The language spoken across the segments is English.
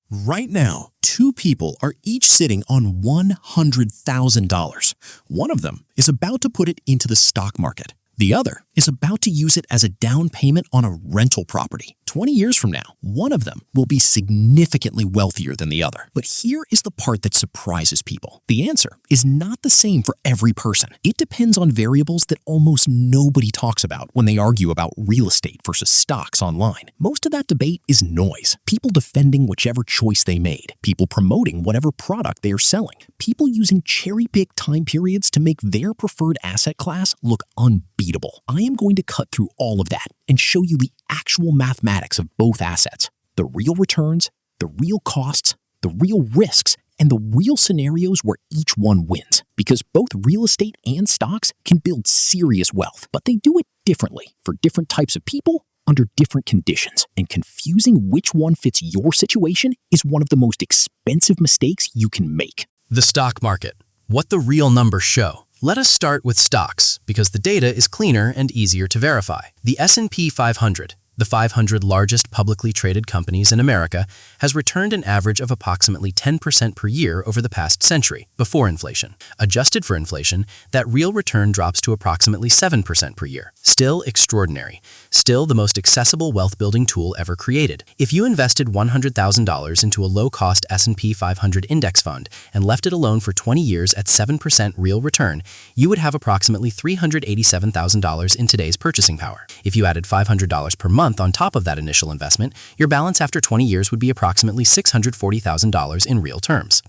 Right now, two people are each sitting on $100,000. One of them is about to put it into the stock market. The other is about to use it as a down payment on a rental property. 20 years from now, one of them will be significantly wealthier than the other. But here is the part that surprises people. The answer is not the same for every person. It depends on variables that almost nobody talks about when they argue about real estate versus stocks online. Most of that debate is noise. People defending whichever choice they made. People promoting whatever product they are selling. People using cherry-picked time periods to make their preferred asset class look unbeatable. I am going to cut through all of that and show you the actual mathematics of both assets, the real returns, the real costs, the real risks, and the real scenarios where each one wins. Because both real estate and stocks can build serious wealth, but they do it differently for different types of people under different conditions. And confusing which one fits your situation is one of the most expensive mistakes you can make. The stock market. What the real numbers show. Let us start with stocks, because the data is cleaner and easier to verify. The S&P 500, the 500 largest publicly traded companies in America, has returned an average of approximately 10% per year over the past century, before inflation. Adjusted for inflation, that real return drops to approximately 7% per year. Still extraordinary. Still the most accessible wealth-building tool ever created. If you invested $100,000 into a low-cost S&P 500 index fund and left it alone for 20 years at 7% real return, you would have approximately $387,000 in today's purchasing power. If you added $500 per month on top of that initial investment, your balance after 20 years would be approximately $640,000 in real terms.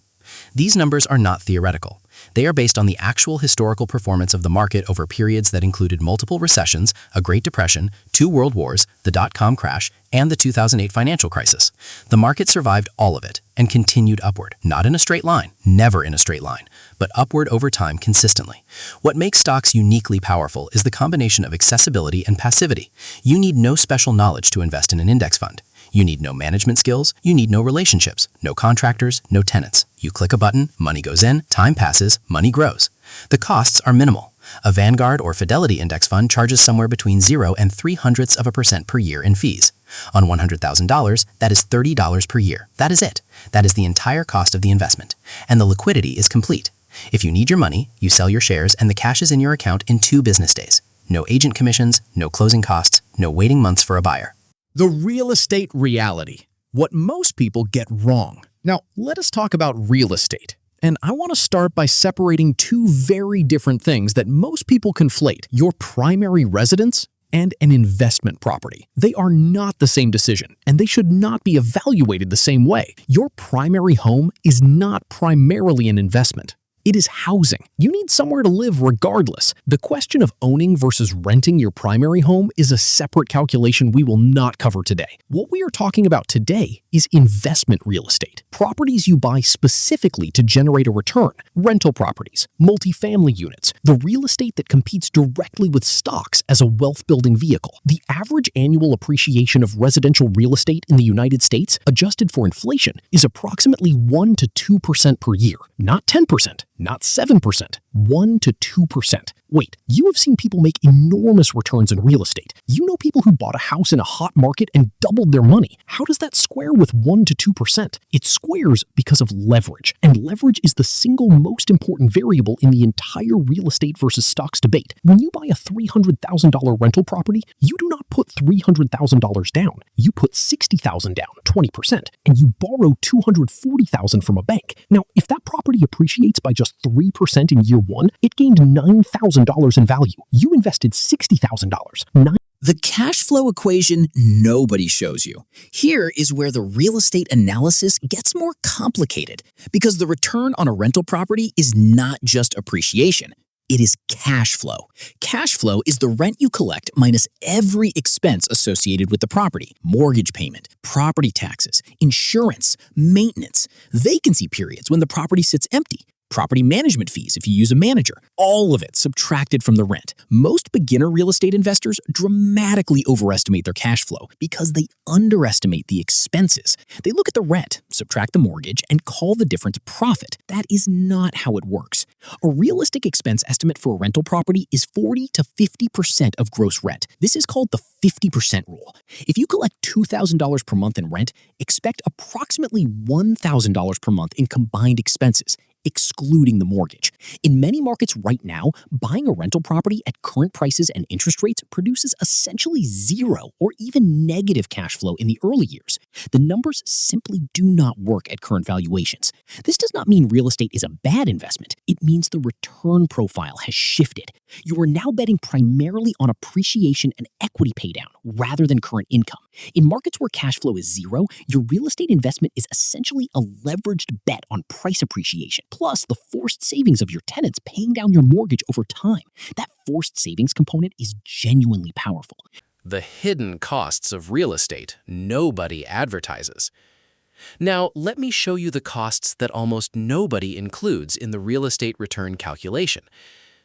These numbers are not theoretical. They are based on the actual historical performance of the market over periods that included multiple recessions, a Great Depression, 2 world wars, the dot-com crash, and the 2008 financial crisis. The market survived all of it and continued upward, not in a straight line, never in a straight line, but upward over time consistently. What makes stocks uniquely powerful is the combination of accessibility and passivity. You need no special knowledge to invest in an index fund. You need no management skills, you need no relationships, no contractors, no tenants. You click a button, money goes in, time passes, money grows. The costs are minimal. A Vanguard or Fidelity index fund charges somewhere between 0 and 0.03% per year in fees. On $100,000, that is $30 per year. That is it. That is the entire cost of the investment. And the liquidity is complete. If you need your money, you sell your shares and the cash is in your account in 2 business days. No agent commissions, no closing costs, no waiting months for a buyer. The real estate reality. What most people get wrong. Now, let us talk about real estate. And I want to start by separating two very different things that most people conflate: your primary residence and an investment property. They are not the same decision, and they should not be evaluated the same way. Your primary home is not primarily an investment. It is housing. You need somewhere to live regardless. The question of owning versus renting your primary home is a separate calculation we will not cover today. What we are talking about today is investment real estate. Properties you buy specifically to generate a return. Rental properties, multifamily units, the real estate that competes directly with stocks as a wealth-building vehicle. The average annual appreciation of residential real estate in the United States, adjusted for inflation, is approximately 1 to 2% per year, not 10%. Not 7%, 1 to 2%. Wait, you have seen people make enormous returns in real estate. You know people who bought a house in a hot market and doubled their money. How does that square with 1 to 2%? It squares because of leverage, and leverage is the single most important variable in the entire real estate versus stocks debate. When you buy a $300,000 rental property, you do not put $300,000 down. You put $60,000 down, 20%, and you borrow $240,000 from a bank. Now, if that property appreciates by just 3% in year 1, it gained $9,000 in value. You invested $60,000. The cash flow equation nobody shows you. Here is where the real estate analysis gets more complicated, because the return on a rental property is not just appreciation. It is cash flow. Cash flow is the rent you collect minus every expense associated with the property: mortgage payment, property taxes, insurance, maintenance, vacancy periods when the property sits empty, property management fees if you use a manager, all of it subtracted from the rent. Most beginner real estate investors dramatically overestimate their cash flow because they underestimate the expenses. They look at the rent, subtract the mortgage, and call the difference profit. That is not how it works. A realistic expense estimate for a rental property is 40 to 50% of gross rent. This is called the 50% rule. If you collect $2,000 per month in rent, expect approximately $1,000 per month in combined expenses, excluding the mortgage. In many markets right now, buying a rental property at current prices and interest rates produces essentially zero or even negative cash flow in the early years. The numbers simply do not work at current valuations. This does not mean real estate is a bad investment. It means the return profile has shifted. You are now betting primarily on appreciation and equity paydown rather than current income. In markets where cash flow is zero, your real estate investment is essentially a leveraged bet on price appreciation, plus the forced savings of your tenants paying down your mortgage over time. That forced savings component is genuinely powerful. The hidden costs of real estate nobody advertises. Now, let me show you the costs that almost nobody includes in the real estate return calculation,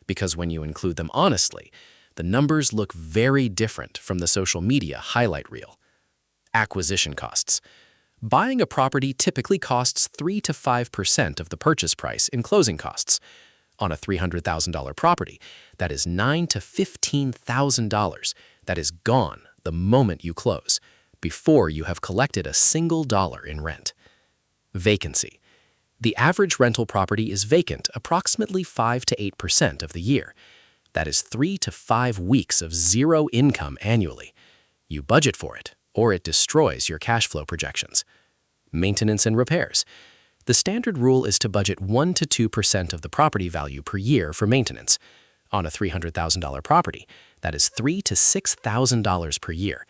because when you include them honestly, the numbers look very different from the social media highlight reel. Acquisition costs. Buying a property typically costs 3 to 5% of the purchase price in closing costs. On a $300,000 property, that is $9,000 to $15,000 that is gone the moment you close, before you have collected a single dollar in rent. Vacancy. The average rental property is vacant approximately 5 to 8% of the year. That is 3 to 5 weeks of zero income annually. You budget for it, or it destroys your cash flow projections. Maintenance and repairs. The standard rule is to budget 1 to 2% of the property value per year for maintenance. On a $300,000 property, that is $3,000 to $6,000 per year.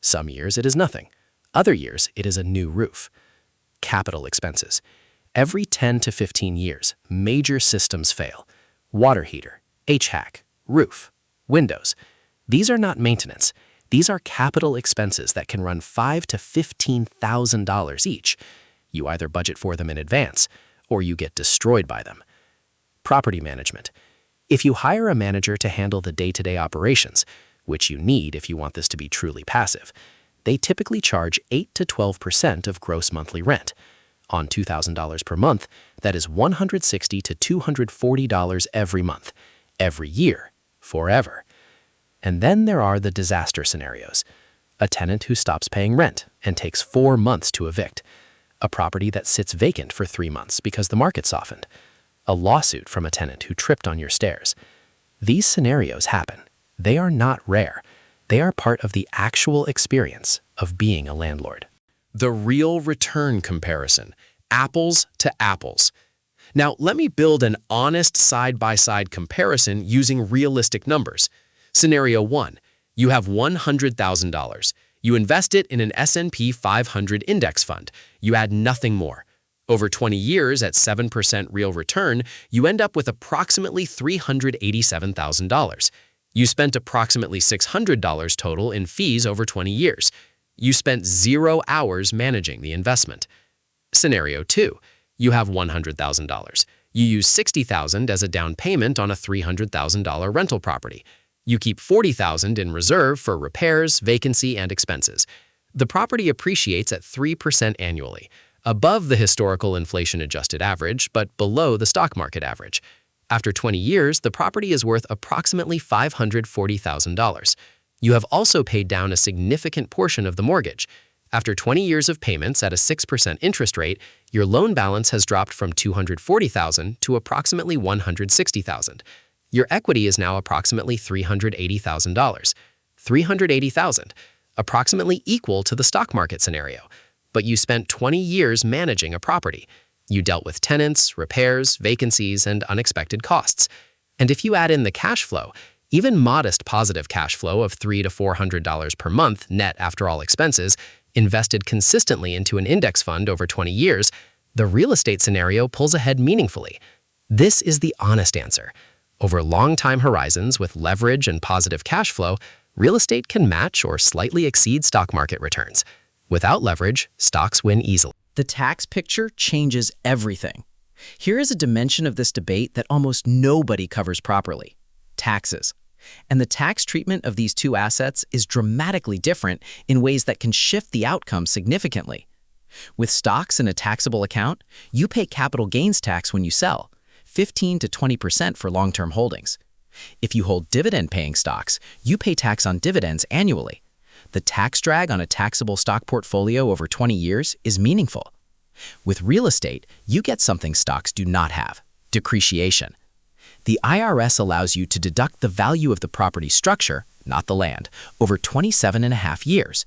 Some years it is nothing. Other years it is a new roof. Capital expenses. Every 10 to 15 years, major systems fail. Water heater, HVAC, roof, windows. These are not maintenance. These are capital expenses that can run $5,000 to $15,000 each. You either budget for them in advance, or you get destroyed by them. Property management. If you hire a manager to handle the day-to-day operations, which you need if you want this to be truly passive, they typically charge 8 to 12% of gross monthly rent. On $2,000 per month, that is $160 to $240 every month, every year, forever. And then there are the disaster scenarios. A tenant who stops paying rent and takes 4 months to evict. A property that sits vacant for 3 months because the market softened. A lawsuit from a tenant who tripped on your stairs. These scenarios happen. They are not rare. They are part of the actual experience of being a landlord. The real return comparison, apples to apples. Now, let me build an honest side-by-side comparison using realistic numbers. Scenario 1, you have $100,000. You invest it in an S&P 500 index fund. You add nothing more. Over 20 years at 7% real return, you end up with approximately $387,000. You spent approximately $600 total in fees over 20 years. You spent 0 hours managing the investment. Scenario 2, you have $100,000. You use $60,000 as a down payment on a $300,000 rental property. You keep $40,000 in reserve for repairs, vacancy, and expenses. The property appreciates at 3% annually, above the historical inflation-adjusted average, but below the stock market average. After 20 years, the property is worth approximately $540,000. You have also paid down a significant portion of the mortgage. After 20 years of payments at a 6% interest rate, your loan balance has dropped from $240,000 to approximately $160,000. Your equity is now approximately $380,000. $380,000, approximately equal to the stock market scenario. But you spent 20 years managing a property. You dealt with tenants, repairs, vacancies, and unexpected costs. And if you add in the cash flow, even modest positive cash flow of $300 to $400 per month net after all expenses, invested consistently into an index fund over 20 years, the real estate scenario pulls ahead meaningfully. This is the honest answer. Over long time horizons with leverage and positive cash flow, real estate can match or slightly exceed stock market returns. Without leverage, stocks win easily. The tax picture changes everything. Here is a dimension of this debate that almost nobody covers properly: taxes. And the tax treatment of these two assets is dramatically different in ways that can shift the outcome significantly. With stocks in a taxable account, you pay capital gains tax when you sell, 15 to 20% for long-term holdings. If you hold dividend-paying stocks, you pay tax on dividends annually. The tax drag on a taxable stock portfolio over 20 years is meaningful. With real estate, you get something stocks do not have: depreciation. The IRS allows you to deduct the value of the property structure, not the land, over 27.5 years.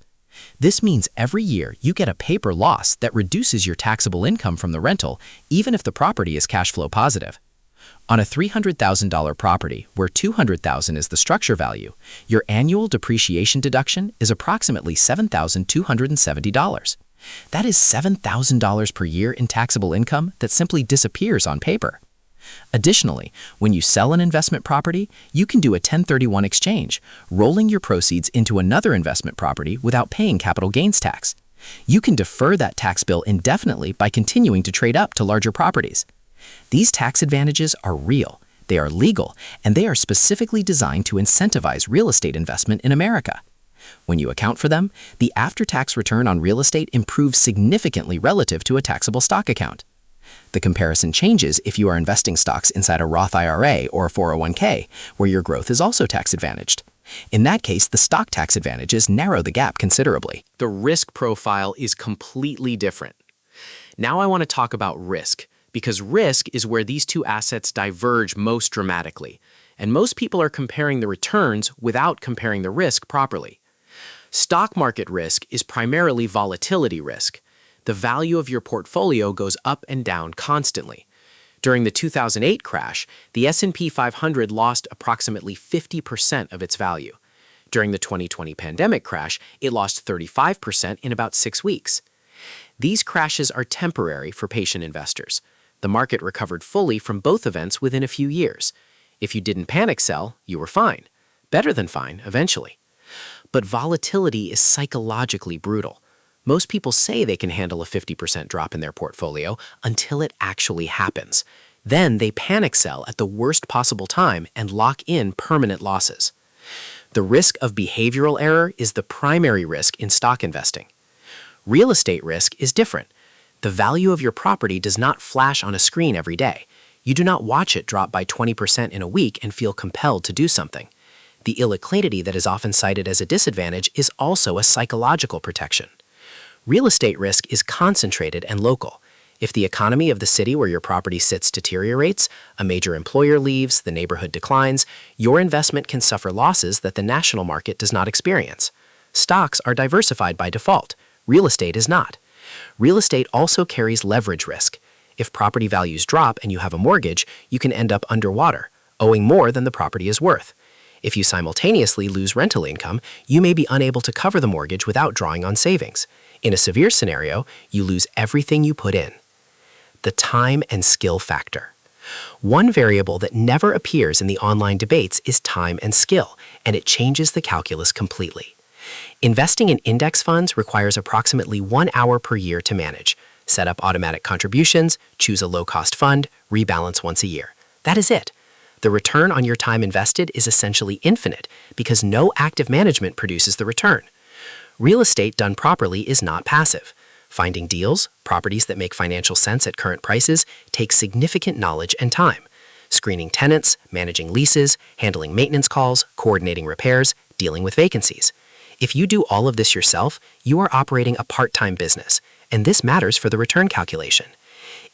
This means every year you get a paper loss that reduces your taxable income from the rental, even if the property is cash flow positive. On a $300,000 property, where $200,000 is the structure value, your annual depreciation deduction is approximately $7,270. That is $7,000 per year in taxable income that simply disappears on paper. Additionally, when you sell an investment property, you can do a 1031 exchange, rolling your proceeds into another investment property without paying capital gains tax. You can defer that tax bill indefinitely by continuing to trade up to larger properties. These tax advantages are real, they are legal, and they are specifically designed to incentivize real estate investment in America. When you account for them, the after-tax return on real estate improves significantly relative to a taxable stock account. The comparison changes if you are investing stocks inside a Roth IRA or a 401k, where your growth is also tax-advantaged. In that case, the stock tax advantages narrow the gap considerably. The risk profile is completely different. Now I want to talk about risk, because risk is where these two assets diverge most dramatically, and most people are comparing the returns without comparing the risk properly. Stock market risk is primarily volatility risk. The value of your portfolio goes up and down constantly. During the 2008 crash, the S&P 500 lost approximately 50% of its value. During the 2020 pandemic crash, it lost 35% in about 6 weeks. These crashes are temporary for patient investors. The market recovered fully from both events within a few years. If you didn't panic sell, you were fine. Better than fine, eventually. But volatility is psychologically brutal. Most people say they can handle a 50% drop in their portfolio until it actually happens. Then they panic sell at the worst possible time and lock in permanent losses. The risk of behavioral error is the primary risk in stock investing. Real estate risk is different. The value of your property does not flash on a screen every day. You do not watch it drop by 20% in a week and feel compelled to do something. The illiquidity that is often cited as a disadvantage is also a psychological protection. Real estate risk is concentrated and local. If the economy of the city where your property sits deteriorates, a major employer leaves, the neighborhood declines, your investment can suffer losses that the national market does not experience. Stocks are diversified by default. Real estate is not. Real estate also carries leverage risk. If property values drop and you have a mortgage, you can end up underwater, owing more than the property is worth. If you simultaneously lose rental income, you may be unable to cover the mortgage without drawing on savings. In a severe scenario, you lose everything you put in. The time and skill factor. One variable that never appears in the online debates is time and skill, and it changes the calculus completely. Investing in index funds requires approximately 1 hour per year to manage. Set up automatic contributions, choose a low-cost fund, rebalance once a year. That is it. The return on your time invested is essentially infinite because no active management produces the return. Real estate done properly is not passive. Finding deals, properties that make financial sense at current prices, takes significant knowledge and time. Screening tenants, managing leases, handling maintenance calls, coordinating repairs, dealing with vacancies. If you do all of this yourself, you are operating a part-time business, and this matters for the return calculation.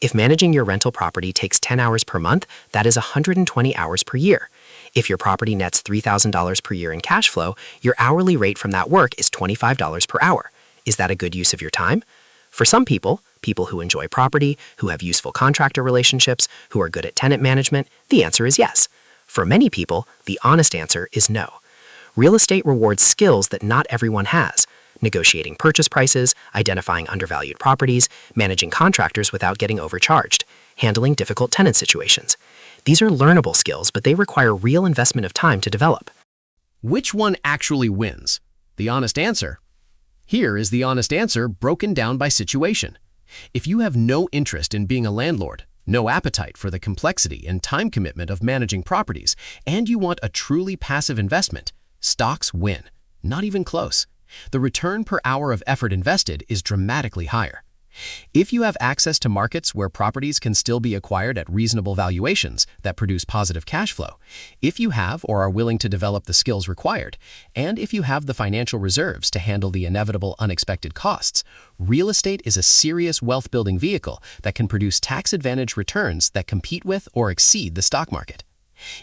If managing your rental property takes 10 hours per month, that is 120 hours per year. If your property nets $3,000 per year in cash flow, your hourly rate from that work is $25 per hour. Is that a good use of your time? For some people, people who enjoy property, who have useful contractor relationships, who are good at tenant management, the answer is yes. For many people, the honest answer is no. Real estate rewards skills that not everyone has: negotiating purchase prices, identifying undervalued properties, managing contractors without getting overcharged, handling difficult tenant situations. These are learnable skills, but they require real investment of time to develop. Which one actually wins? The honest answer. Here is the honest answer broken down by situation. If you have no interest in being a landlord, no appetite for the complexity and time commitment of managing properties, and you want a truly passive investment, stocks win. Not even close. The return per hour of effort invested is dramatically higher. If you have access to markets where properties can still be acquired at reasonable valuations that produce positive cash flow, if you have or are willing to develop the skills required, and if you have the financial reserves to handle the inevitable unexpected costs, real estate is a serious wealth-building vehicle that can produce tax-advantaged returns that compete with or exceed the stock market.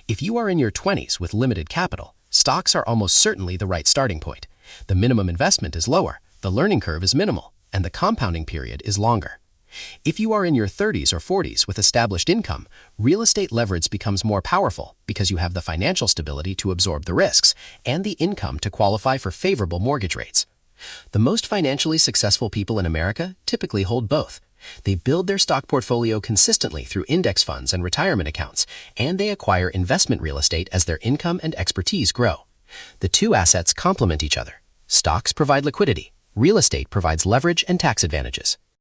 If you are in your 20s with limited capital, stocks are almost certainly the right starting point. The minimum investment is lower, the learning curve is minimal, and the compounding period is longer. If you are in your 30s or 40s with established income, real estate leverage becomes more powerful because you have the financial stability to absorb the risks and the income to qualify for favorable mortgage rates. The most financially successful people in America typically hold both. They build their stock portfolio consistently through index funds and retirement accounts, and they acquire investment real estate as their income and expertise grow. The two assets complement each other. Stocks provide liquidity. Real estate provides leverage and tax advantages.